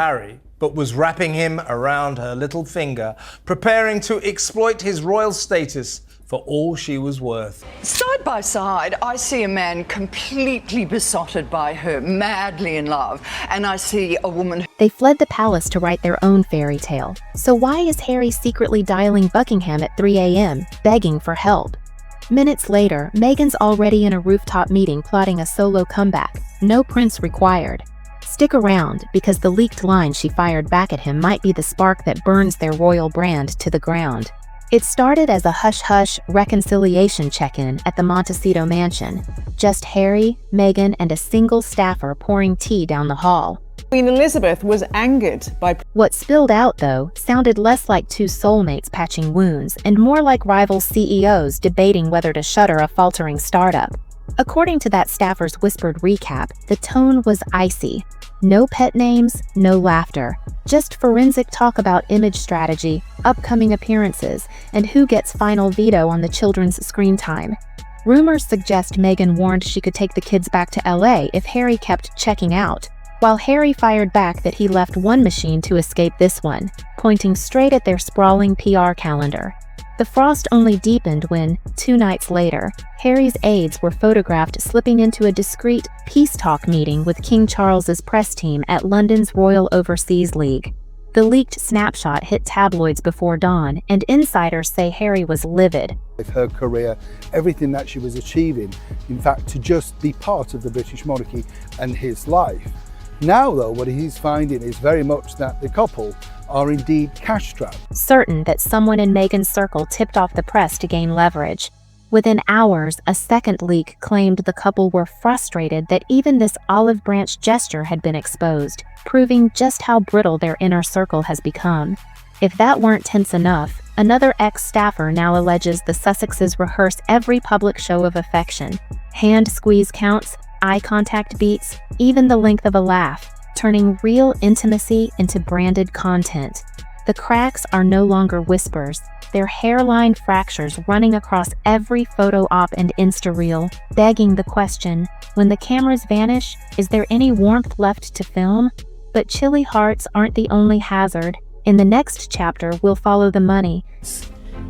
Harry, but was wrapping him around her little finger, preparing to exploit his royal status for all she was worth. Side by side, I see a man completely besotted by her, madly in love, and I see a woman. They fled the palace to write their own fairy tale. So why is Harry secretly dialing Buckingham at 3 a.m., begging for help? Minutes later, Meghan's already in a rooftop meeting plotting a solo comeback. No prince required. Stick around, because the leaked line she fired back at him might be the spark that burns their royal brand to the ground. It started as a hush-hush reconciliation check-in at the Montecito mansion. Just Harry, Meghan, and a single staffer pouring tea down the hall. Queen Elizabeth was angered by what spilled out, though, sounded less like two soulmates patching wounds and more like rival CEOs debating whether to shutter a faltering startup. According to that staffer's whispered recap, the tone was icy. No pet names, no laughter. Just forensic talk about image strategy, upcoming appearances, and who gets final veto on the children's screen time. Rumors suggest Meghan warned she could take the kids back to LA if Harry kept checking out, while Harry fired back that he left one machine to escape this one, pointing straight at their sprawling PR calendar. The frost only deepened when, 2 nights later, Harry's aides were photographed slipping into a discreet peace talk meeting with King Charles's press team at London's Royal Overseas League. The leaked snapshot hit tabloids before dawn, and insiders say Harry was livid. Her career, everything that she was achieving, in fact, to just be part of the British monarchy and his life. Now, though, what he's finding is very much that the couple are indeed cash-strapped. Certain that someone in Meghan's circle tipped off the press to gain leverage. Within hours, a second leak claimed the couple were frustrated that even this olive branch gesture had been exposed, proving just how brittle their inner circle has become. If that weren't tense enough, another ex-staffer now alleges the Sussexes rehearse every public show of affection. Hand squeeze counts, eye contact beats, even the length of a laugh, turning real intimacy into branded content. The cracks are no longer whispers, they're hairline fractures running across every photo op and Insta reel, begging the question, when the cameras vanish, is there any warmth left to film? But chilly hearts aren't the only hazard. In the next chapter, we'll follow the money.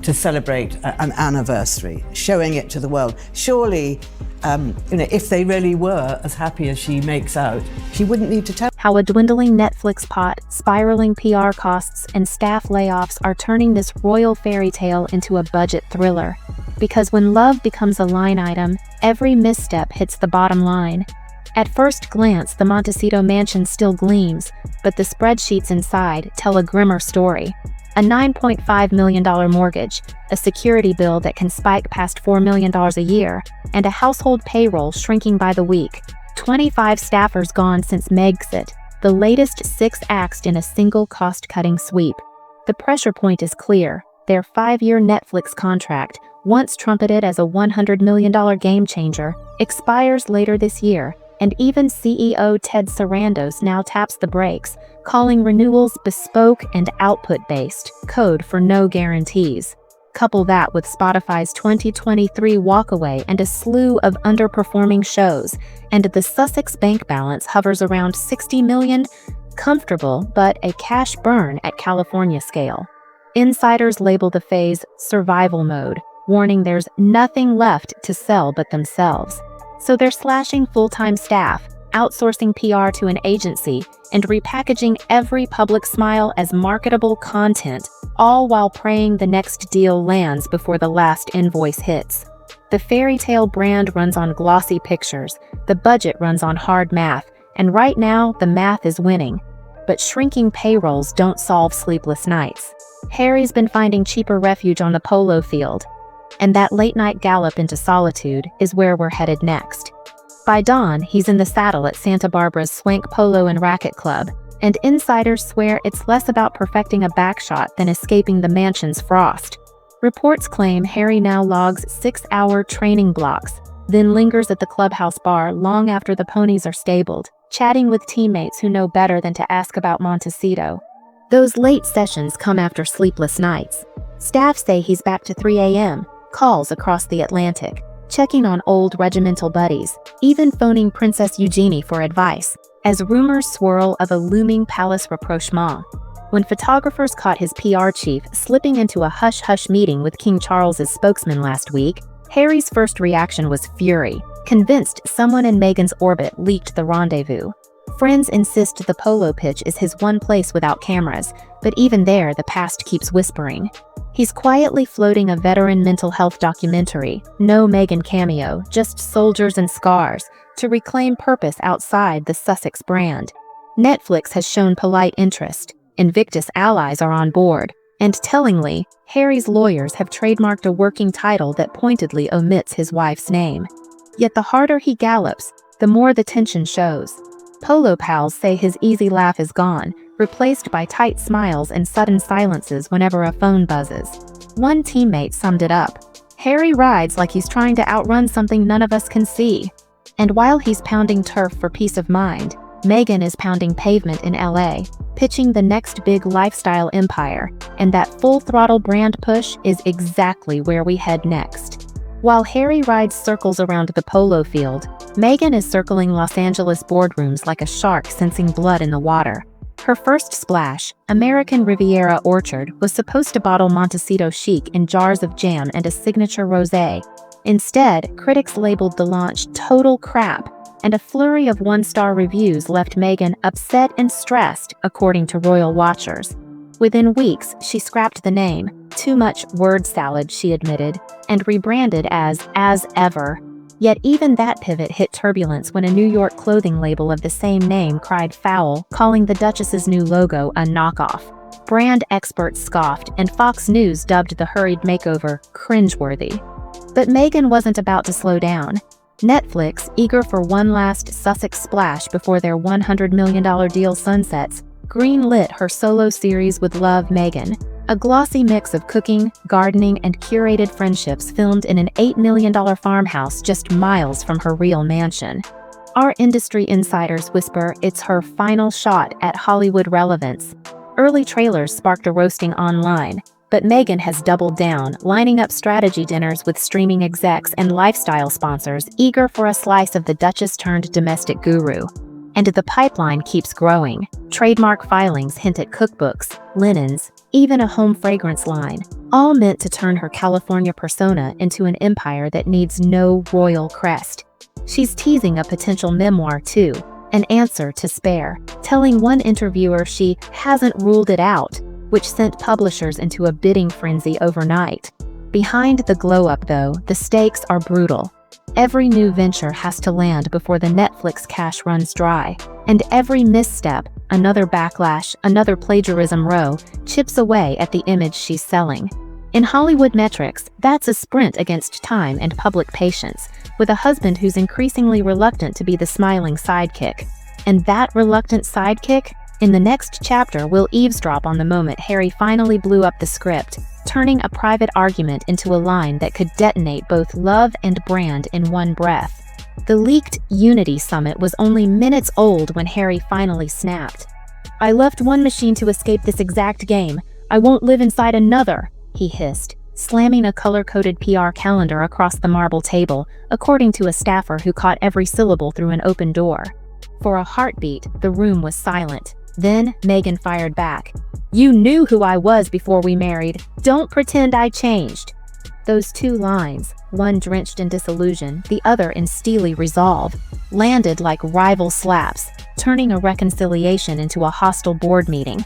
To celebrate an anniversary, showing it to the world. Surely, if they really were as happy as she makes out, she wouldn't need to tell. How a dwindling Netflix pot, spiraling PR costs, and staff layoffs are turning this royal fairy tale into a budget thriller. Because when love becomes a line item, every misstep hits the bottom line. At first glance, the Montecito mansion still gleams, but the spreadsheets inside tell a grimmer story. A $9.5 million mortgage, a security bill that can spike past $4 million a year, and a household payroll shrinking by the week. 25 staffers gone since Megxit, the latest 6 axed in a single cost-cutting sweep. The pressure point is clear. Their 5-year Netflix contract, once trumpeted as a $100 million game-changer, expires later this year, and even CEO Ted Sarandos now taps the brakes, calling renewals bespoke and output-based, code for no guarantees. Couple that with Spotify's 2023 walkaway and a slew of underperforming shows, and the Sussex bank balance hovers around $60 million, comfortable but a cash burn at California scale. Insiders label the phase survival mode, warning there's nothing left to sell but themselves. So they're slashing full-time staff, outsourcing PR to an agency, and repackaging every public smile as marketable content, all while praying the next deal lands before the last invoice hits. The fairy tale brand runs on glossy pictures, the budget runs on hard math, and right now the math is winning. But shrinking payrolls don't solve sleepless nights. Harry's been finding cheaper refuge on the polo field, and that late-night gallop into solitude is where we're headed next. By dawn, he's in the saddle at Santa Barbara's Swank Polo and Racket Club, and insiders swear it's less about perfecting a backshot than escaping the mansion's frost. Reports claim Harry now logs 6-hour training blocks, then lingers at the clubhouse bar long after the ponies are stabled, chatting with teammates who know better than to ask about Montecito. Those late sessions come after sleepless nights. Staff say he's back to 3 a.m., calls across the Atlantic, checking on old regimental buddies, even phoning Princess Eugenie for advice. as rumors swirl of a looming palace rapprochement. When photographers caught his PR chief slipping into a hush-hush meeting with King Charles's spokesman last week, Harry's first reaction was fury, convinced someone in Meghan's orbit leaked the rendezvous. Friends insist the polo pitch is his one place without cameras, but even there the past keeps whispering. He's quietly floating a veteran mental health documentary, no Meghan cameo, just soldiers and scars, to reclaim purpose outside the Sussex brand. Netflix has shown polite interest, Invictus allies are on board, and tellingly, Harry's lawyers have trademarked a working title that pointedly omits his wife's name. Yet the harder he gallops, the more the tension shows. Polo pals say his easy laugh is gone, replaced by tight smiles and sudden silences whenever a phone buzzes. One teammate summed it up. Harry rides like he's trying to outrun something none of us can see. And while he's pounding turf for peace of mind, Meghan is pounding pavement in LA, pitching the next big lifestyle empire, and that full-throttle brand push is exactly where we head next. While Harry rides circles around the polo field, Meghan is circling Los Angeles boardrooms like a shark sensing blood in the water. Her first splash, American Riviera Orchard, was supposed to bottle Montecito chic in jars of jam and a signature rosé. Instead, critics labeled the launch total crap, and a flurry of one-star reviews left Meghan upset and stressed, according to royal watchers. Within weeks, she scrapped the name, too much word salad, she admitted, and rebranded as ever. Yet even that pivot hit turbulence when a New York clothing label of the same name cried foul, calling the Duchess's new logo a knockoff. Brand experts scoffed, and Fox News dubbed the hurried makeover cringeworthy. But Meghan wasn't about to slow down. Netflix, eager for one last Sussex splash before their $100 million deal sunsets, greenlit her solo series with Love, Meghan, a glossy mix of cooking, gardening, and curated friendships filmed in an $8 million farmhouse just miles from her real mansion. Our industry insiders whisper it's her final shot at Hollywood relevance. Early trailers sparked a roasting online, but Meghan has doubled down, lining up strategy dinners with streaming execs and lifestyle sponsors eager for a slice of the Duchess-turned-domestic guru. And the pipeline keeps growing. Trademark filings hint at cookbooks, linens, even a home fragrance line, all meant to turn her California persona into an empire that needs no royal crest. She's teasing a potential memoir too, an answer to spare, telling one interviewer she hasn't ruled it out, which sent publishers into a bidding frenzy overnight. Behind the glow-up, though, the stakes are brutal. Every new venture has to land before the Netflix cash runs dry, and every misstep, another backlash, another plagiarism row, chips away at the image she's selling. In Hollywood metrics, that's a sprint against time and public patience, with a husband who's increasingly reluctant to be the smiling sidekick. And that reluctant sidekick? In the next chapter, we'll eavesdrop on the moment Harry finally blew up the script, turning a private argument into a line that could detonate both love and brand in one breath. The leaked Unity Summit was only minutes old when Harry finally snapped. "I left one machine to escape this exact game. I won't live inside another," he hissed, slamming a color-coded PR calendar across the marble table, according to a staffer who caught every syllable through an open door. For a heartbeat, the room was silent. Then Meghan fired back. "You knew who I was before we married. Don't pretend I changed." Those two lines, one drenched in disillusion, the other in steely resolve, landed like rival slaps, turning a reconciliation into a hostile board meeting.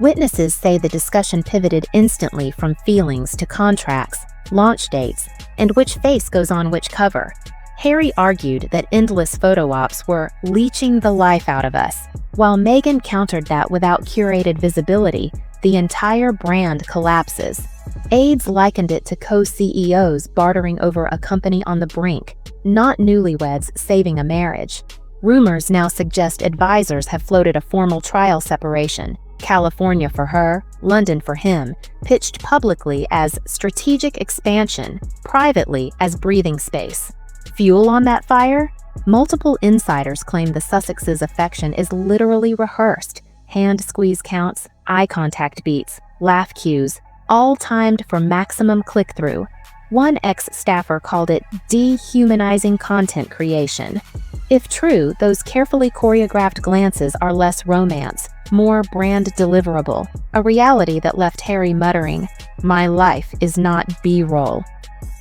Witnesses say the discussion pivoted instantly from feelings to contracts, launch dates, and which face goes on which cover. Harry argued that endless photo ops were leeching the life out of us, while Meghan countered that without curated visibility, the entire brand collapses. Aides likened it to co-CEOs bartering over a company on the brink, not newlyweds saving a marriage. Rumors now suggest advisors have floated a formal trial separation, California for her, London for him, pitched publicly as strategic expansion, privately as breathing space. Fuel on that fire? Multiple insiders claim the Sussexes' affection is literally rehearsed. Hand squeeze counts, eye contact beats, laugh cues, all timed for maximum click-through. One ex-staffer called it dehumanizing content creation. If true, those carefully choreographed glances are less romance, more brand deliverable, a reality that left Harry muttering, "My life is not B-roll."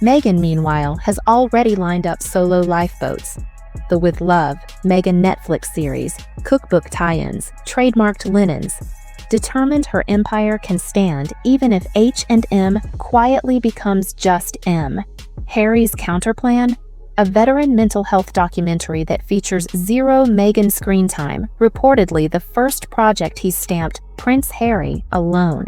Meghan, meanwhile, has already lined up solo lifeboats. The With Love, Meghan Netflix series, cookbook tie-ins, trademarked linens. Determined her empire can stand even if H&M quietly becomes just M. Harry's counterplan? A veteran mental health documentary that features zero Meghan screen time, reportedly the first project he's stamped Prince Harry alone.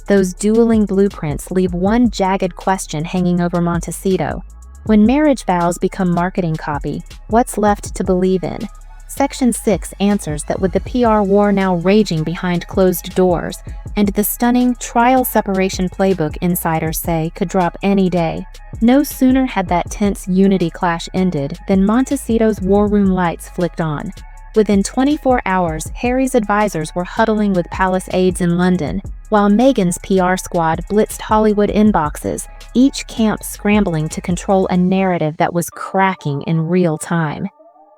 Those dueling blueprints leave one jagged question hanging over Montecito. When marriage vows become marketing copy, what's left to believe in? Section 6 answers that with the PR war now raging behind closed doors, and the stunning trial separation playbook insiders say could drop any day, no sooner had that tense unity clash ended than Montecito's war room lights flicked on. Within 24 hours, Harry's advisors were huddling with palace aides in London, while Meghan's PR squad blitzed Hollywood inboxes, each camp scrambling to control a narrative that was cracking in real time.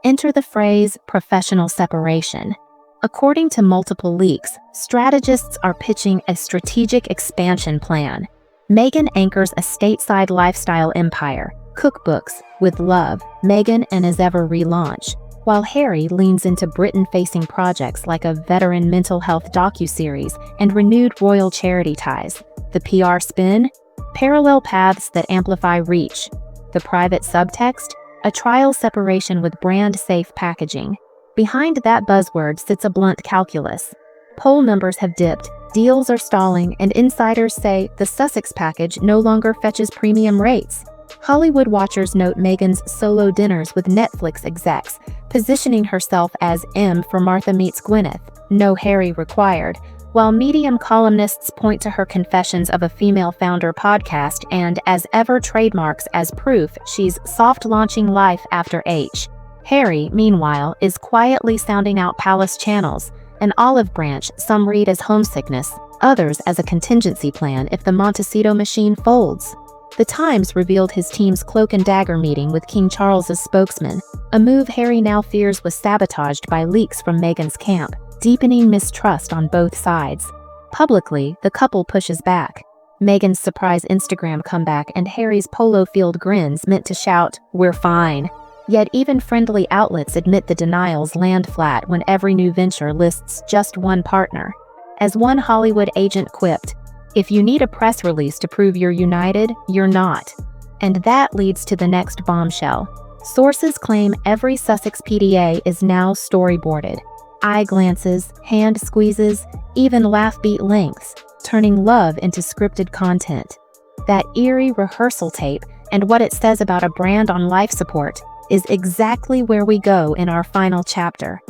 Enter the phrase professional separation. According to multiple leaks, strategists are pitching a strategic expansion plan. Meghan anchors a stateside lifestyle empire, cookbooks, With Love, Meghan and As Ever relaunch, while Harry leans into Britain-facing projects like a veteran mental health docuseries and renewed royal charity ties. The PR spin? Parallel paths that amplify reach. The private subtext? A trial separation with brand-safe packaging. Behind that buzzword sits a blunt calculus. Poll numbers have dipped, deals are stalling, and insiders say the Sussex package no longer fetches premium rates. Hollywood watchers note Meghan's solo dinners with Netflix execs, positioning herself as M for Martha Meets Gwyneth, no Harry required, while Medium columnists point to her Confessions of a Female Founder podcast and As Ever trademarks as proof she's soft-launching life after H. Harry, meanwhile, is quietly sounding out palace channels, an olive branch some read as homesickness, others as a contingency plan if the Montecito machine folds. The Times revealed his team's cloak and dagger meeting with King Charles's spokesman, a move Harry now fears was sabotaged by leaks from Meghan's camp, deepening mistrust on both sides. Publicly, the couple pushes back. Meghan's surprise Instagram comeback and Harry's polo field grins meant to shout, "We're fine." Yet even friendly outlets admit the denials land flat when every new venture lists just one partner. As one Hollywood agent quipped, "If you need a press release to prove you're united, you're not." And that leads to the next bombshell. Sources claim every Sussex PDA is now storyboarded. Eye glances, hand squeezes, even laugh-beat lengths, turning love into scripted content. That eerie rehearsal tape, and what it says about a brand on life support, is exactly where we go in our final chapter.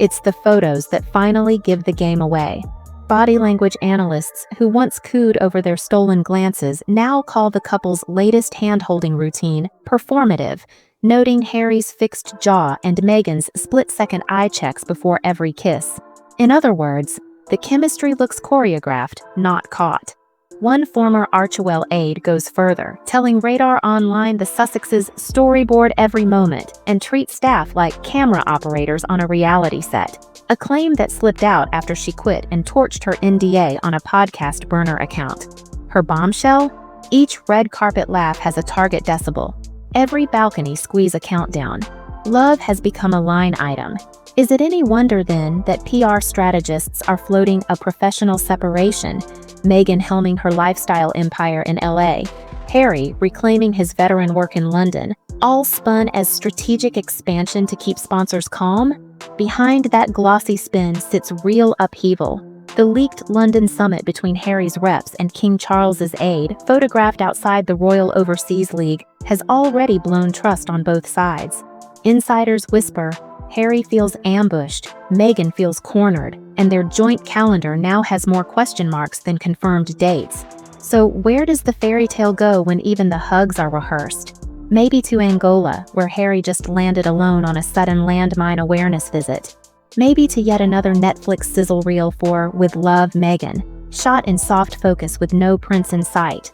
It's the photos that finally give the game away. Body language analysts who once cooed over their stolen glances now call the couple's latest hand-holding routine performative, noting Harry's fixed jaw and Meghan's split-second eye checks before every kiss. In other words, the chemistry looks choreographed, not caught. One former Archewell aide goes further, telling Radar Online the Sussexes storyboard every moment and treat staff like camera operators on a reality set, a claim that slipped out after she quit and torched her NDA on a podcast burner account. Her bombshell? Each red carpet laugh has a target decibel. Every balcony squeeze a countdown. Love has become a line item. Is it any wonder then that PR strategists are floating a professional separation, Meghan helming her lifestyle empire in LA, Harry reclaiming his veteran work in London, all spun as strategic expansion to keep sponsors calm? Behind that glossy spin sits real upheaval. The leaked London summit between Harry's reps and King Charles's aide, photographed outside the Royal Overseas League, has already blown trust on both sides. Insiders whisper, Harry feels ambushed, Meghan feels cornered, and their joint calendar now has more question marks than confirmed dates. So where does the fairy tale go when even the hugs are rehearsed? Maybe to Angola, where Harry just landed alone on a sudden landmine awareness visit. Maybe to yet another Netflix sizzle reel for With Love, Meghan, shot in soft focus with no prince in sight.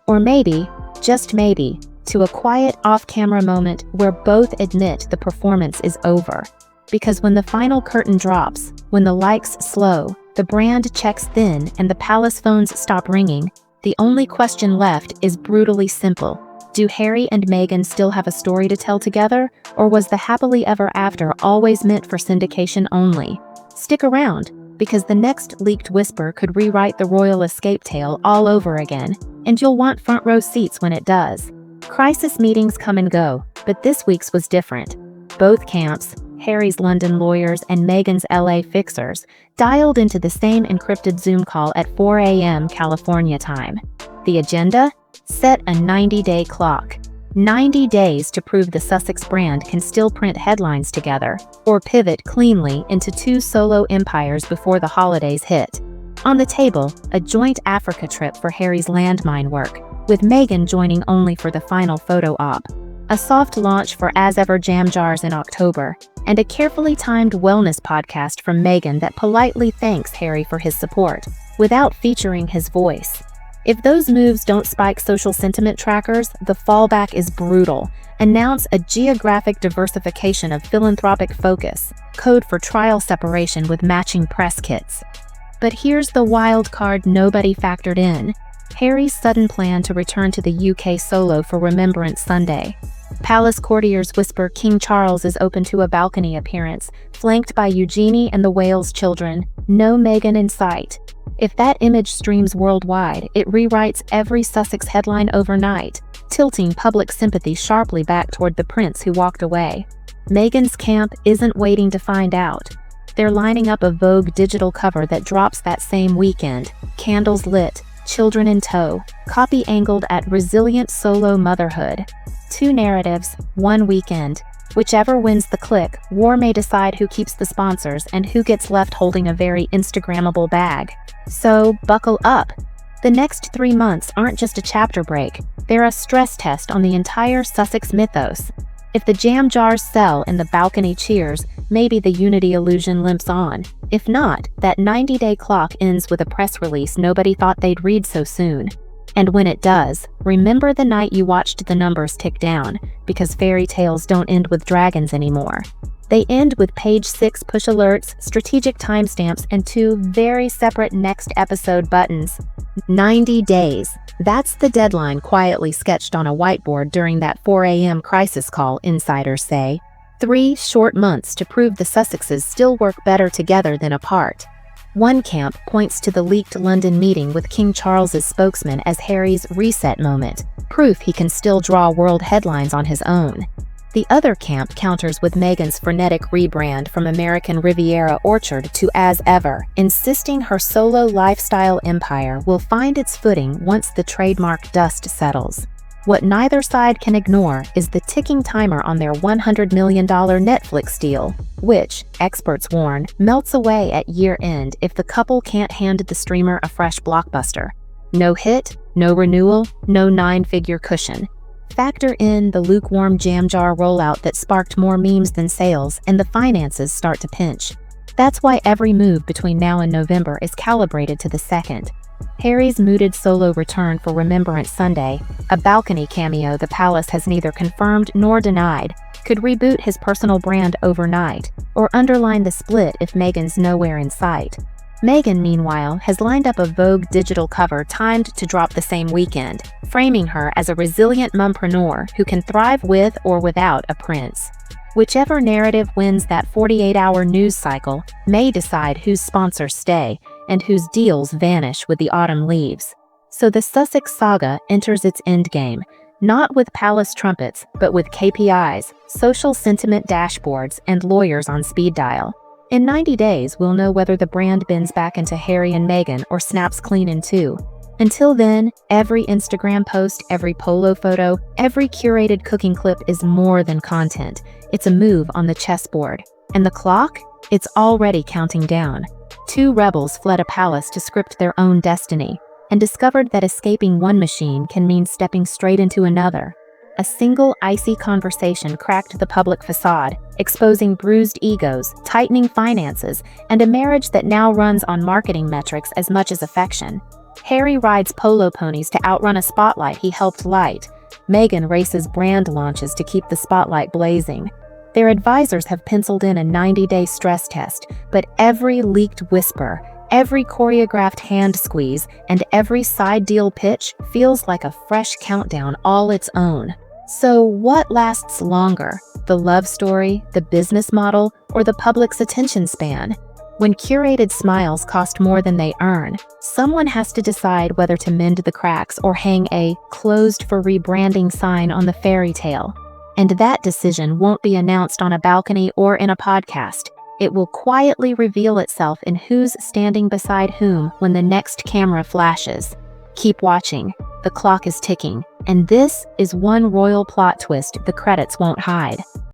Or maybe just maybe, to a quiet off-camera moment where both admit the performance is over. Because when the final curtain drops, when the likes slow, the brand checks thin, and the palace phones stop ringing, the only question left is brutally simple. Do Harry and Meghan still have a story to tell together, or was the happily ever after always meant for syndication only? Stick around, because the next leaked whisper could rewrite the royal escape tale all over again, and you'll want front row seats when it does. Crisis meetings come and go, but this week's was different. Both camps, Harry's London lawyers and Meghan's LA fixers, dialed into the same encrypted Zoom call at 4 a.m. California time. The agenda? Set a 90-day clock. 90 days to prove the Sussex brand can still print headlines together, or pivot cleanly into two solo empires before the holidays hit. On the table, a joint Africa trip for Harry's landmine work, with Meghan joining only for the final photo op. A soft launch for As Ever jam jars in October, and a carefully timed wellness podcast from Meghan that politely thanks Harry for his support, without featuring his voice. If those moves don't spike social sentiment trackers, the fallback is brutal. Announce a geographic diversification of philanthropic focus, code for trial separation with matching press kits. But here's the wild card nobody factored in: Harry's sudden plan to return to the UK solo for Remembrance Sunday. Palace courtiers whisper King Charles is open to a balcony appearance, flanked by Eugenie and the Wales children. No Meghan in sight. If that image streams worldwide, it rewrites every Sussex headline overnight, tilting public sympathy sharply back toward the prince who walked away. Meghan's camp isn't waiting to find out. They're lining up a Vogue digital cover that drops that same weekend, candles lit, children in tow, copy angled at resilient solo motherhood. Two narratives, one weekend. Whichever wins the click, war may decide who keeps the sponsors and who gets left holding a very Instagrammable bag. So, buckle up. The next 3 months aren't just a chapter break, they're a stress test on the entire Sussex mythos. If the jam jars sell and the balcony cheers, maybe the unity illusion limps on. If not, that 90-day clock ends with a press release nobody thought they'd read so soon. And when it does, remember the night you watched the numbers tick down, because fairy tales don't end with dragons anymore. They end with page 6 push alerts, strategic timestamps, and 2 very separate next episode buttons. 90 days. That's the deadline quietly sketched on a whiteboard during that 4 a.m. crisis call, insiders say. 3 short months to prove the Sussexes still work better together than apart. One camp points to the leaked London meeting with King Charles's spokesman as Harry's reset moment, proof he can still draw world headlines on his own. The other camp counters with Meghan's frenetic rebrand from American Riviera Orchard to As Ever, insisting her solo lifestyle empire will find its footing once the trademark dust settles. What neither side can ignore is the ticking timer on their $100 million Netflix deal, which, experts warn, melts away at year-end if the couple can't hand the streamer a fresh blockbuster. No hit, no renewal, no 9-figure cushion. Factor in the lukewarm jam jar rollout that sparked more memes than sales, and the finances start to pinch. That's why every move between now and November is calibrated to the second. Harry's mooted solo return for Remembrance Sunday, a balcony cameo the palace has neither confirmed nor denied, could reboot his personal brand overnight, or underline the split if Meghan's nowhere in sight. Meghan, meanwhile, has lined up a Vogue digital cover timed to drop the same weekend, framing her as a resilient mumpreneur who can thrive with or without a prince. Whichever narrative wins that 48-hour news cycle may decide whose sponsors stay and whose deals vanish with the autumn leaves. So the Sussex saga enters its endgame, not with palace trumpets, but with KPIs, social sentiment dashboards, and lawyers on speed dial. In 90 days, we'll know whether the brand bends back into Harry and Meghan or snaps clean in two. Until then, every Instagram post, every polo photo, every curated cooking clip is more than content. It's a move on the chessboard. And the clock? It's already counting down. 2 rebels fled a palace to script their own destiny, and discovered that escaping one machine can mean stepping straight into another. A single icy conversation cracked the public facade, exposing bruised egos, tightening finances, and a marriage that now runs on marketing metrics as much as affection. Harry rides polo ponies to outrun a spotlight he helped light. Meghan races brand launches to keep the spotlight blazing. Their advisors have penciled in a 90-day stress test, but every leaked whisper, every choreographed hand squeeze, and every side deal pitch feels like a fresh countdown all its own. So what lasts longer? The love story, the business model, or the public's attention span? When curated smiles cost more than they earn, someone has to decide whether to mend the cracks or hang a "closed for rebranding" sign on the fairy tale. And that decision won't be announced on a balcony or in a podcast. It will quietly reveal itself in who's standing beside whom when the next camera flashes. Keep watching. The clock is ticking, and this is one royal plot twist the credits won't hide.